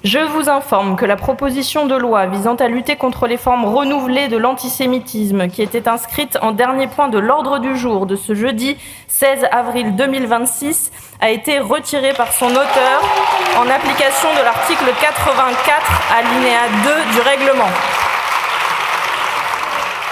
Je vous informe que la proposition de loi visant à lutter contre les formes renouvelées de l'antisémitisme, qui était inscrite en dernier point de l'ordre du jour de ce jeudi 16 avril 2026, a été retirée par son auteur en application de l'article 84 alinéa 2 du règlement.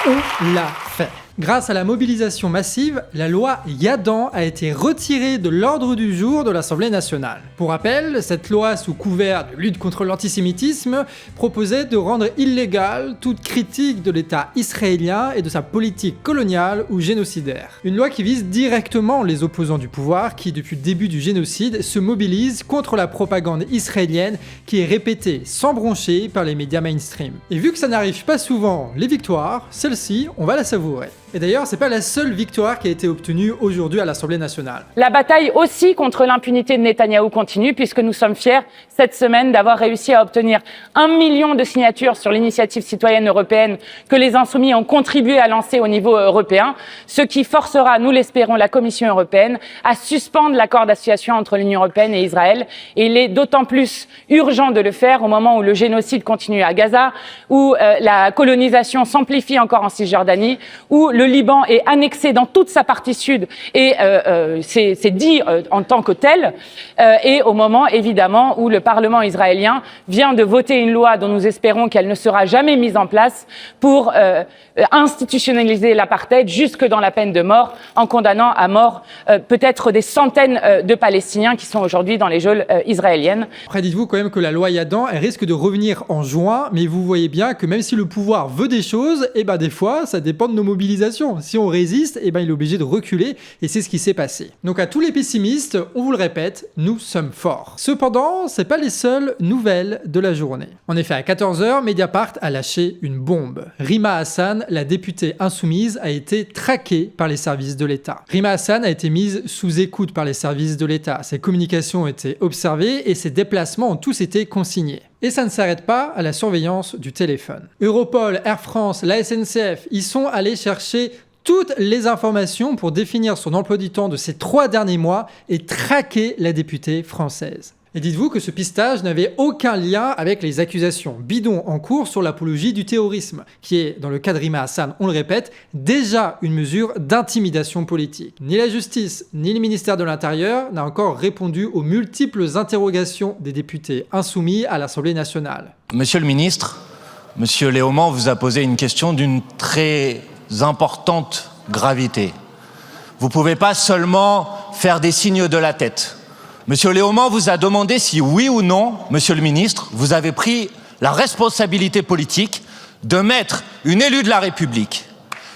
On l'a fait. Grâce à la mobilisation massive, la loi Yadan a été retirée de l'ordre du jour de l'Assemblée nationale. Pour rappel, cette loi, sous couvert de lutte contre l'antisémitisme, proposait de rendre illégale toute critique de l'État israélien et de sa politique coloniale ou génocidaire. Une loi qui vise directement les opposants du pouvoir qui, depuis le début du génocide, se mobilisent contre la propagande israélienne qui est répétée sans broncher par les médias mainstream. Et vu que ça n'arrive pas souvent, les victoires, celle-ci, on va la savourer. Et d'ailleurs, c'est pas la seule victoire qui a été obtenue aujourd'hui à l'Assemblée nationale. La bataille aussi contre l'impunité de Netanyahou continue, puisque nous sommes fiers cette semaine d'avoir réussi à obtenir 1 million de signatures sur l'initiative citoyenne européenne que les Insoumis ont contribué à lancer au niveau européen, ce qui forcera, nous l'espérons, la Commission européenne à suspendre l'accord d'association entre l'Union européenne et Israël. Et il est d'autant plus urgent de le faire au moment où le génocide continue à Gaza, où la colonisation s'amplifie encore en Cisjordanie, où le Liban est annexé dans toute sa partie sud et c'est dit en tant que tel, et au moment évidemment où le Parlement israélien vient de voter une loi dont nous espérons qu'elle ne sera jamais mise en place pour institutionnaliser l'apartheid jusque dans la peine de mort, en condamnant à mort peut-être des centaines de Palestiniens qui sont aujourd'hui dans les geôles israéliennes. Après, dites-vous quand même que la loi Yadan, elle risque de revenir en juin, mais vous voyez bien que même si le pouvoir veut des choses, et des fois, ça dépend de nos mobilisations. Si on résiste, il est obligé de reculer, et c'est ce qui s'est passé. Donc à tous les pessimistes, on vous le répète, nous sommes forts. Cependant, c'est pas les seules nouvelles de la journée. En effet, à 14h, Mediapart a lâché une bombe. Rima Hassan, la députée insoumise, a été traquée par les services de l'État. Rima Hassan a été mise sous écoute par les services de l'État. Ses communications ont été observées et ses déplacements ont tous été consignés. Et ça ne s'arrête pas à la surveillance du téléphone. Europol, Air France, la SNCF, ils sont allés chercher toutes les informations pour définir son emploi du temps de ces 3 derniers mois et traquer la députée française. Et dites-vous que ce pistage n'avait aucun lien avec les accusations bidons en cours sur l'apologie du terrorisme, qui est, dans le cas de Rima Hassan, on le répète, déjà une mesure d'intimidation politique. Ni la justice, ni le ministère de l'Intérieur n'a encore répondu aux multiples interrogations des députés insoumis à l'Assemblée nationale. Monsieur le ministre, Monsieur Léaumont vous a posé une question d'une très importante gravité. Vous ne pouvez pas seulement faire des signes de la tête. Monsieur Léaumont vous a demandé si oui ou non, monsieur le ministre, vous avez pris la responsabilité politique de mettre une élue de la République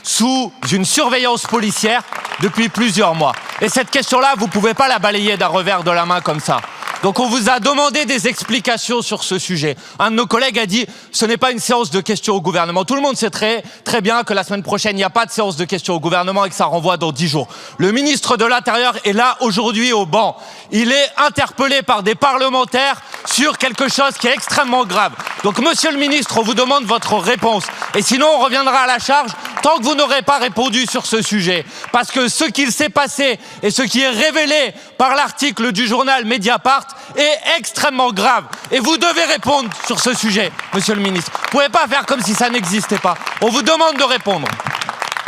sous une surveillance policière depuis plusieurs mois. Et cette question-là, vous ne pouvez pas la balayer d'un revers de la main comme ça. Donc on vous a demandé des explications sur ce sujet. Un de nos collègues a dit « ce n'est pas une séance de questions au gouvernement ». Tout le monde sait très bien que la semaine prochaine, il n'y a pas de séance de questions au gouvernement et que ça renvoie dans 10 jours. Le ministre de l'Intérieur est là aujourd'hui au banc. Il est interpellé par des parlementaires sur quelque chose qui est extrêmement grave. Donc monsieur le ministre, on vous demande votre réponse. Et sinon, on reviendra à la charge tant que vous n'aurez pas répondu sur ce sujet. Parce que ce qu'il s'est passé et ce qui est révélé par l'article du journal Mediapart est extrêmement grave. Et vous devez répondre sur ce sujet, monsieur le ministre. Vous ne pouvez pas faire comme si ça n'existait pas. On vous demande de répondre.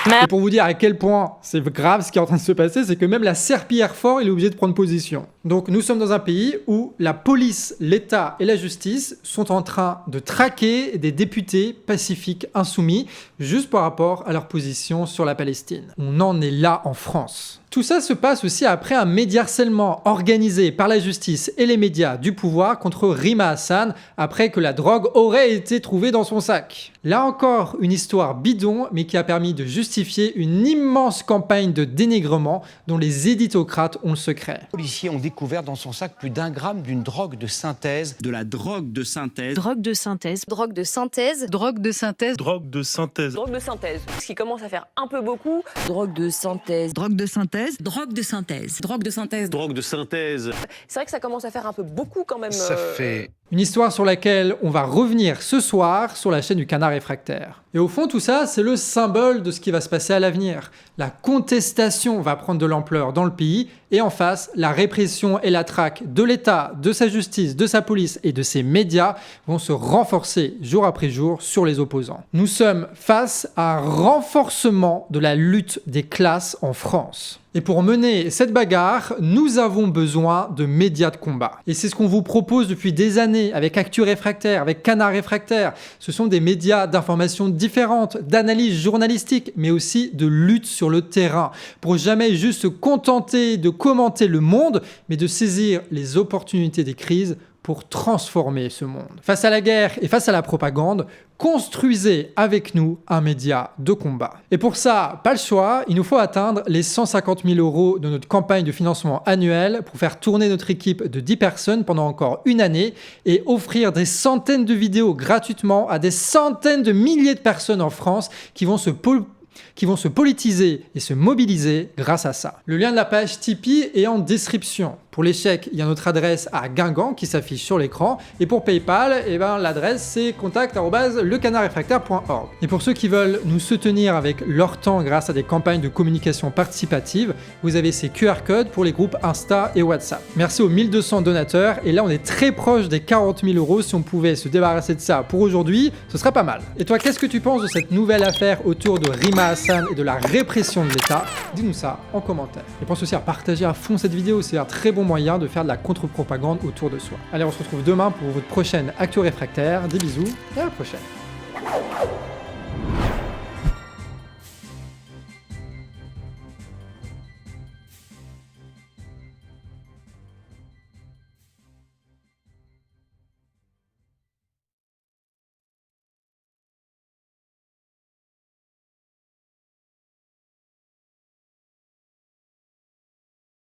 Et pour vous dire à quel point c'est grave ce qui est en train de se passer, c'est que même la serpillière fort, il est obligé de prendre position. Donc nous sommes dans un pays où la police, l'État et la justice sont en train de traquer des députés pacifiques insoumis juste par rapport à leur position sur la Palestine. On en est là en France. Tout ça se passe aussi après un médiaharcèlement organisé par la justice et les médias du pouvoir contre Rima Hassan après que la drogue aurait été trouvée dans son sac. Là encore, une histoire bidon mais qui a permis de justifier une immense campagne de dénigrement dont les éditocrates ont le secret. Les policiers ont découvert dans son sac plus d'1 gramme d'une drogue de synthèse. De la drogue de synthèse. Drogue de synthèse. Drogue de synthèse. Drogue de synthèse. Drogue de synthèse. Drogue de synthèse. Ce qui commence à faire un peu beaucoup. Drogue de synthèse. Drogue de synthèse. Drogue de synthèse. Drogue de synthèse. Drogue de synthèse. C'est vrai que ça commence à faire un peu beaucoup quand même. Ça fait... Une histoire sur laquelle on va revenir ce soir sur la chaîne du Canard Réfractaire. Et au fond, tout ça, c'est le symbole de ce qui va se passer à l'avenir. La contestation va prendre de l'ampleur dans le pays, et en face, la répression et la traque de l'État, de sa justice, de sa police et de ses médias vont se renforcer jour après jour sur les opposants. Nous sommes face à un renforcement de la lutte des classes en France. Et pour mener cette bagarre, nous avons besoin de médias de combat. Et c'est ce qu'on vous propose depuis des années avec Actu Réfractaire, avec Canard Réfractaire. Ce sont des médias d'informations différentes, d'analyse journalistique, mais aussi de lutte sur le terrain, pour jamais juste se contenter de commenter le monde, mais de saisir les opportunités des crises pour transformer ce monde. Face à la guerre et face à la propagande, construisez avec nous un média de combat. Et pour ça, pas le choix, il nous faut atteindre les 150 000 € de notre campagne de financement annuelle pour faire tourner notre équipe de 10 personnes pendant encore une année et offrir des centaines de vidéos gratuitement à des centaines de milliers de personnes en France qui vont se politiser et se mobiliser grâce à ça. Le lien de la page Tipeee est en description. Pour les chèques, il y a notre adresse à Guingamp qui s'affiche sur l'écran. Et pour PayPal, l'adresse c'est contact@lecanardréfractaire.org. Et pour ceux qui veulent nous soutenir avec leur temps grâce à des campagnes de communication participative, vous avez ces QR codes pour les groupes Insta et WhatsApp. Merci aux 1200 donateurs. Et là, on est très proche des 40 000 €. Si on pouvait se débarrasser de ça pour aujourd'hui, ce serait pas mal. Et toi, qu'est-ce que tu penses de cette nouvelle affaire autour de Rima Hassan et de la répression de l'État? Dis-nous ça en commentaire. Et pense aussi à partager à fond cette vidéo, c'est un très bon moyen de faire de la contre-propagande autour de soi. Allez, on se retrouve demain pour votre prochaine Actu Réfractaire. Des bisous et à la prochaine.